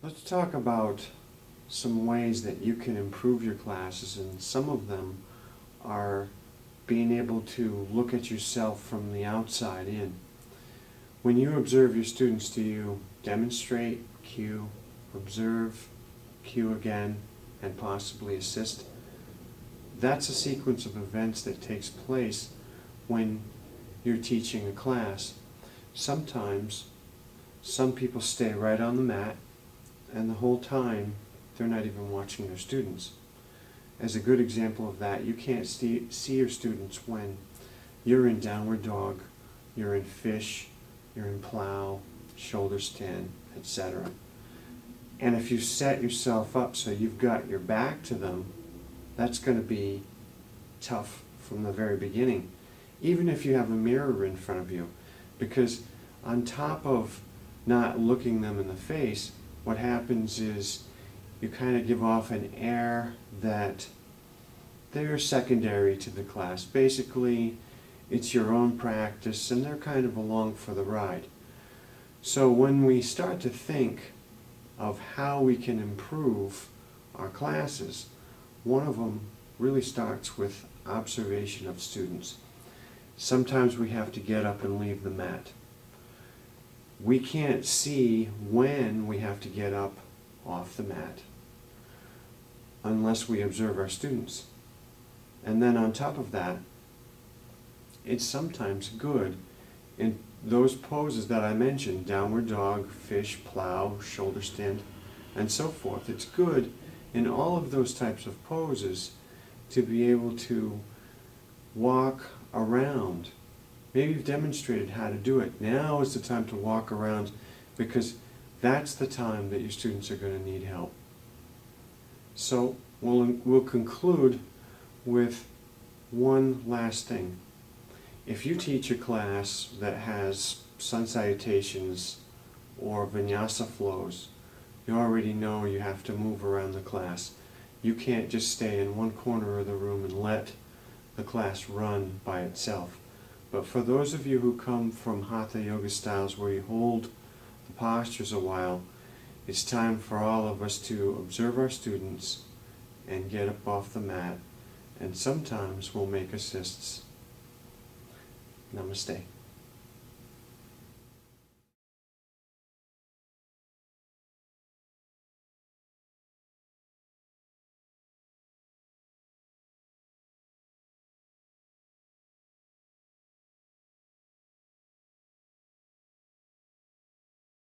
Let's talk about some ways that you can improve your classes, and some of them are being able to look at yourself from the outside in. When you observe your students, do you demonstrate, cue, observe, cue again, and possibly assist? That's a sequence of events that takes place when you're teaching a class. Sometimes some people stay right on the mat, and the whole time they're not even watching their students. As a good example of that, you can't see your students when you're in downward dog, you're in fish, you're in plow, shoulder stand, etc. And if you set yourself up so you've got your back to them, that's going to be tough from the very beginning, even if you have a mirror in front of you, because on top of not looking them in the face, what happens is you kind of give off an air that they're secondary to the class. Basically, it's your own practice and they're kind of along for the ride. So when we start to think of how we can improve our classes, one of them really starts with observation of students. Sometimes we have to get up and leave the mat. We can't see when we have to get up off the mat unless we observe our students. And then on top of that, it's sometimes good in those poses that I mentioned, downward dog, fish, plow, shoulder stand, and so forth. It's good in all of those types of poses to be able to walk around. Maybe you've demonstrated how to do it. Now is the time to walk around, because that's the time that your students are going to need help. So we'll conclude with one last thing. If you teach a class that has sun salutations or vinyasa flows, you already know you have to move around the class. You can't just stay in one corner of the room and let the class run by itself. But for those of you who come from Hatha Yoga styles where you hold the postures a while, it's time for all of us to observe our students and get up off the mat, and sometimes we'll make assists. Namaste.